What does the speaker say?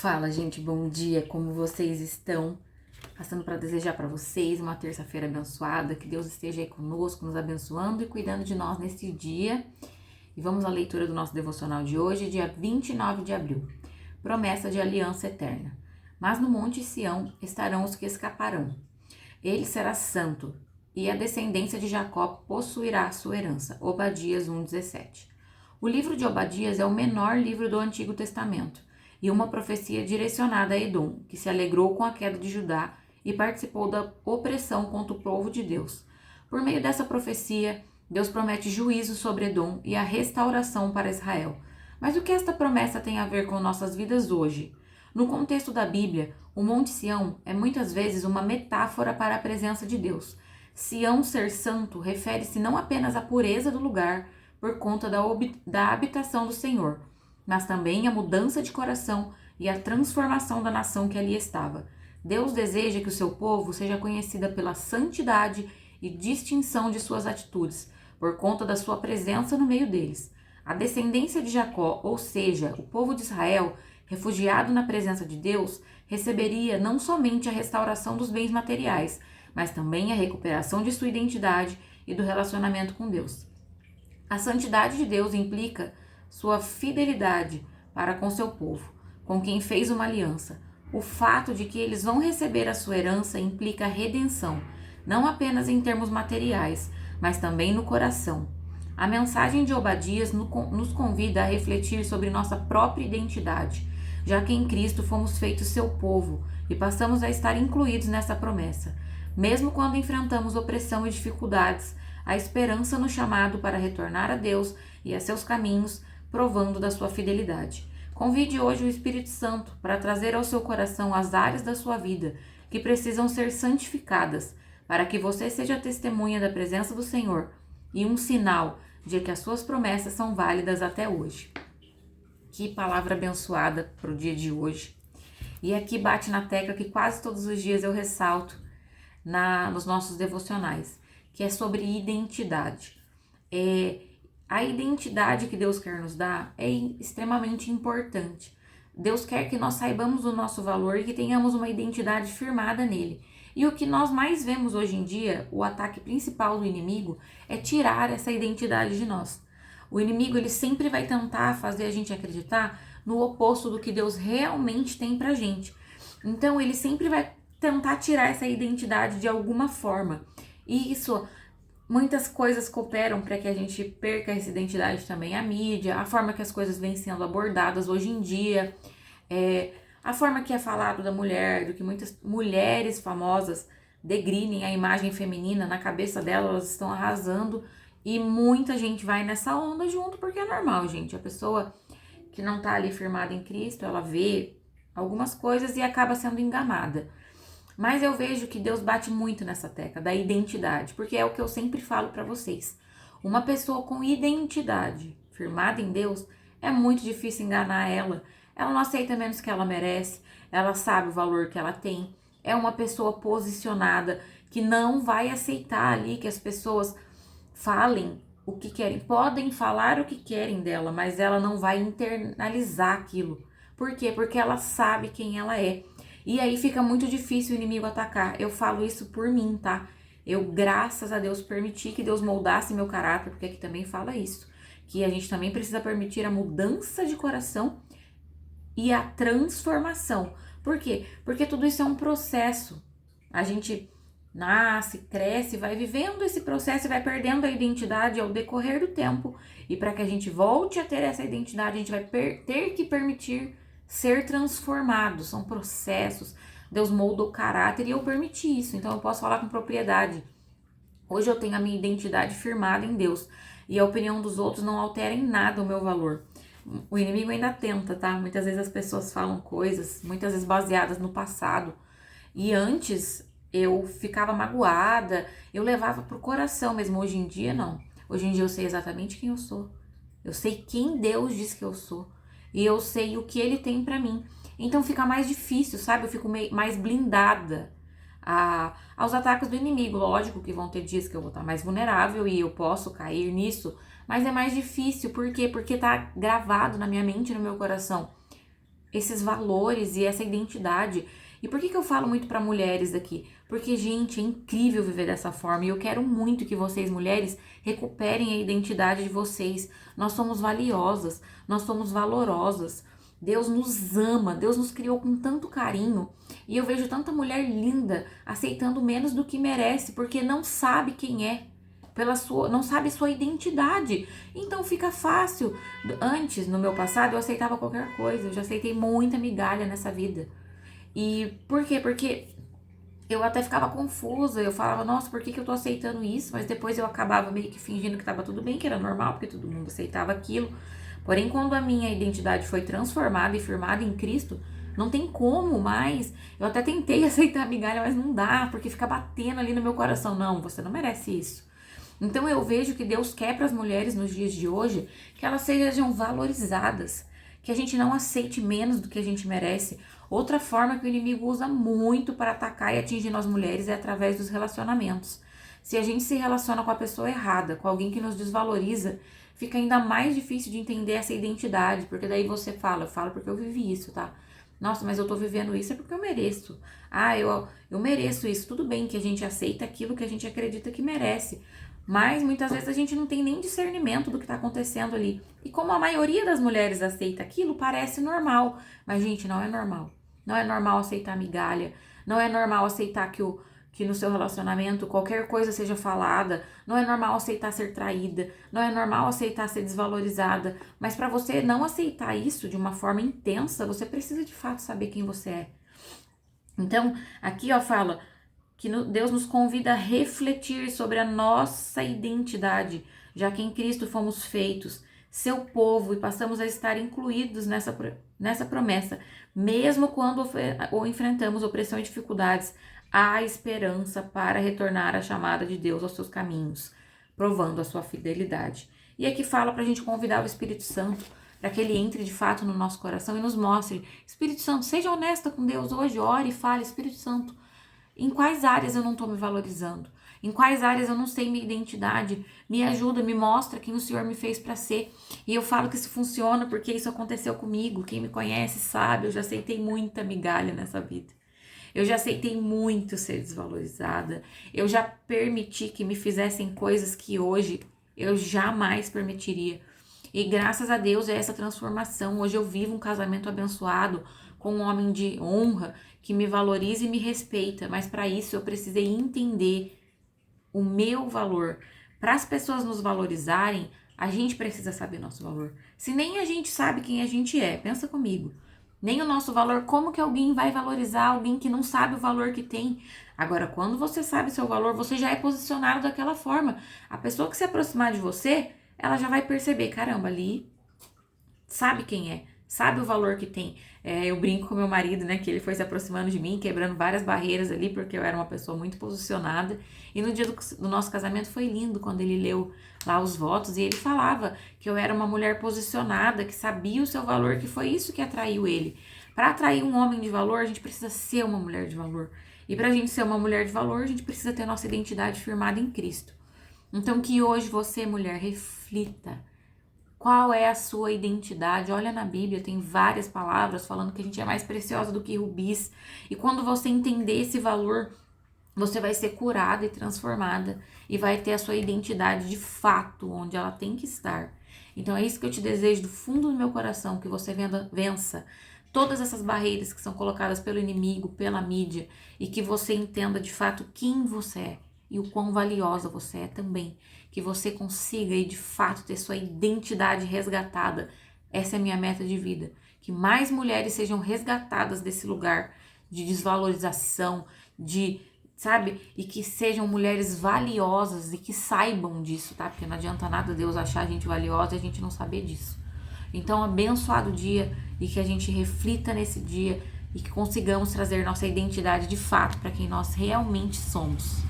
Fala, gente, bom dia, como vocês estão? Passando para desejar para vocês uma terça-feira abençoada, que Deus esteja aí conosco, nos abençoando e cuidando de nós nesse dia. E vamos à leitura do nosso devocional de hoje, dia 29 de abril. Promessa de aliança eterna. Mas no monte Sião estarão os que escaparão. Ele será santo, e a descendência de Jacó possuirá a sua herança. Obadias 1:17. O livro de Obadias é o menor livro do Antigo Testamento e uma profecia direcionada a Edom, que se alegrou com a queda de Judá e participou da opressão contra o povo de Deus. Por meio dessa profecia, Deus promete juízo sobre Edom e a restauração para Israel. Mas o que esta promessa tem a ver com nossas vidas hoje? No contexto da Bíblia, o Monte Sião é muitas vezes uma metáfora para a presença de Deus. Sião ser santo refere-se não apenas à pureza do lugar por conta da habitação do Senhor, mas também à mudança de coração e à transformação da nação que ali estava. Deus deseja que o seu povo seja conhecida pela santidade e distinção de suas atitudes, por conta da sua presença no meio deles. A descendência de Jacó, ou seja, o povo de Israel, refugiado na presença de Deus, receberia não somente a restauração dos bens materiais, mas também a recuperação de sua identidade e do relacionamento com Deus. A santidade de Deus implica sua fidelidade para com seu povo, com quem fez uma aliança. O fato de que eles vão receber a sua herança implica redenção, não apenas em termos materiais, mas também no coração. A mensagem de Obadias nos convida a refletir sobre nossa própria identidade, já que em Cristo fomos feitos seu povo e passamos a estar incluídos nessa promessa. Mesmo quando enfrentamos opressão e dificuldades, a esperança no chamado para retornar a Deus e a seus caminhos, provando da sua fidelidade. Convide hoje o Espírito Santo para trazer ao seu coração as áreas da sua vida que precisam ser santificadas, para que você seja testemunha da presença do Senhor e um sinal de que as suas promessas são válidas até hoje. Que palavra abençoada para o dia de hoje. E aqui bate na tecla que quase todos os dias eu ressalto nos nossos devocionais, que é sobre identidade. A identidade que Deus quer nos dar é extremamente importante. Deus quer que nós saibamos o nosso valor e que tenhamos uma identidade firmada nele. E o que nós mais vemos hoje em dia, o ataque principal do inimigo, é tirar essa identidade de nós. O inimigo ele sempre vai tentar fazer a gente acreditar no oposto do que Deus realmente tem pra gente. Então ele sempre vai tentar tirar essa identidade de alguma forma. E isso, muitas coisas cooperam para que a gente perca essa identidade também. A mídia, a forma que as coisas vêm sendo abordadas hoje em dia, a forma que é falado da mulher, do que muitas mulheres famosas degrinem a imagem feminina, na cabeça delas elas estão arrasando e muita gente vai nessa onda junto, porque é normal, gente. A pessoa que não tá ali firmada em Cristo, ela vê algumas coisas e acaba sendo enganada. Mas eu vejo que Deus bate muito nessa tecla da identidade, porque é o que eu sempre falo para vocês. Uma pessoa com identidade firmada em Deus, é muito difícil enganar ela. Ela não aceita menos que ela merece, ela sabe o valor que ela tem. É uma pessoa posicionada que não vai aceitar ali que as pessoas falem o que querem. Podem falar o que querem dela, mas ela não vai internalizar aquilo. Por quê? Porque ela sabe quem ela é. E aí fica muito difícil o inimigo atacar. Eu falo isso por mim, tá? Eu, graças a Deus, permiti que Deus moldasse meu caráter, porque aqui também fala isso. Que a gente também precisa permitir a mudança de coração e a transformação. Por quê? Porque tudo isso é um processo. A gente nasce, cresce, vai vivendo esse processo e vai perdendo a identidade ao decorrer do tempo. E para que a gente volte a ter essa identidade, a gente vai ter que permitir ser transformado. São processos. Deus molda o caráter e eu permiti isso. Então eu posso falar com propriedade. Hoje eu tenho a minha identidade firmada em Deus. E a opinião dos outros não altera em nada o meu valor. O inimigo ainda tenta, tá? Muitas vezes as pessoas falam coisas, muitas vezes baseadas no passado. E antes eu ficava magoada, eu levava pro coração mesmo. Hoje em dia, não. Hoje em dia eu sei exatamente quem eu sou. Eu sei quem Deus diz que eu sou. E eu sei o que Ele tem pra mim. Então fica mais difícil, sabe? Eu fico mais blindada aos ataques do inimigo. Lógico que vão ter dias que eu vou estar mais vulnerável e eu posso cair nisso. Mas é mais difícil. Por quê? Porque tá gravado na minha mente e no meu coração. esses valores e essa identidade. E por que eu falo muito para mulheres aqui? Porque, gente, é incrível viver dessa forma e eu quero muito que vocês, mulheres, recuperem a identidade de vocês. Nós somos valiosas, nós somos valorosas. Deus nos ama, Deus nos criou com tanto carinho e eu vejo tanta mulher linda aceitando menos do que merece porque não sabe quem é, não sabe sua identidade. Então fica fácil. Antes, no meu passado, eu aceitava qualquer coisa, eu já aceitei muita migalha nessa vida. E por quê? Porque eu até ficava confusa, eu falava, nossa, por que eu tô aceitando isso? Mas depois eu acabava meio que fingindo que tava tudo bem, que era normal, porque todo mundo aceitava aquilo. Porém, quando a minha identidade foi transformada e firmada em Cristo, não tem como mais. Eu até tentei aceitar a migalha, mas não dá, porque fica batendo ali no meu coração. Não, você não merece isso. Então eu vejo que Deus quer para as mulheres nos dias de hoje que elas sejam valorizadas, que a gente não aceite menos do que a gente merece. Outra forma que o inimigo usa muito para atacar e atingir nós mulheres é através dos relacionamentos. Se a gente se relaciona com a pessoa errada, com alguém que nos desvaloriza, fica ainda mais difícil de entender essa identidade, porque daí você fala, eu falo porque eu vivi isso, tá? Nossa, mas eu tô vivendo isso é porque eu mereço. Ah, eu mereço isso. Tudo bem que a gente aceita aquilo que a gente acredita que merece, mas muitas vezes a gente não tem nem discernimento do que tá acontecendo ali. E como a maioria das mulheres aceita aquilo, parece normal. Mas, gente, não é normal. Não é normal aceitar migalha. Não é normal aceitar que no seu relacionamento qualquer coisa seja falada. Não é normal aceitar ser traída. Não é normal aceitar ser desvalorizada. Mas para você não aceitar isso de uma forma intensa, você precisa de fato saber quem você é. Então, aqui ó, fala que Deus nos convida a refletir sobre a nossa identidade, já que em Cristo fomos feitos seu povo e passamos a estar incluídos nessa promessa, mesmo quando enfrentamos opressão e dificuldades, há esperança para retornar à chamada de Deus aos seus caminhos, provando a sua fidelidade. E aqui fala para a gente convidar o Espírito Santo para que ele entre de fato no nosso coração e nos mostre. Espírito Santo, seja honesta com Deus hoje, ore e fale, Espírito Santo, em quais áreas eu não estou me valorizando? Em quais áreas eu não sei minha identidade? Me ajuda, me mostra quem o Senhor me fez para ser. E eu falo que isso funciona porque isso aconteceu comigo. Quem me conhece sabe, eu já aceitei muita migalha nessa vida. Eu já aceitei muito ser desvalorizada. Eu já permiti que me fizessem coisas que hoje eu jamais permitiria. E graças a Deus é essa transformação. Hoje eu vivo um casamento abençoado com um homem de honra que me valoriza e me respeita. Mas para isso eu precisei entender o meu valor. Para as pessoas nos valorizarem, a gente precisa saber nosso valor. Se nem a gente sabe quem a gente é, pensa comigo. Nem o nosso valor, como que alguém vai valorizar alguém que não sabe o valor que tem? Agora, quando você sabe seu valor, você já é posicionado daquela forma. A pessoa que se aproximar de você, ela já vai perceber, caramba, ali sabe quem é, sabe o valor que tem. Eu brinco com meu marido, né, que ele foi se aproximando de mim, quebrando várias barreiras ali, porque eu era uma pessoa muito posicionada. E no dia do nosso casamento foi lindo, quando ele leu lá os votos, e ele falava que eu era uma mulher posicionada, que sabia o seu valor, que foi isso que atraiu ele. Para atrair um homem de valor, a gente precisa ser uma mulher de valor. E para a gente ser uma mulher de valor, a gente precisa ter nossa identidade firmada em Cristo. Então que hoje você, mulher, reflita. Qual é a sua identidade? Olha na Bíblia, tem várias palavras falando que a gente é mais preciosa do que rubis. E quando você entender esse valor, você vai ser curada e transformada. E vai ter a sua identidade de fato, onde ela tem que estar. Então é isso que eu te desejo do fundo do meu coração, que você vença todas essas barreiras que são colocadas pelo inimigo, pela mídia. E que você entenda de fato quem você é. E o quão valiosa você é também. Que você consiga e de fato ter sua identidade resgatada. Essa é a minha meta de vida. Que mais mulheres sejam resgatadas desse lugar de desvalorização, sabe? E que sejam mulheres valiosas e que saibam disso, tá? Porque não adianta nada Deus achar a gente valiosa e a gente não saber disso. Então, abençoado dia e que a gente reflita nesse dia e que consigamos trazer nossa identidade de fato para quem nós realmente somos.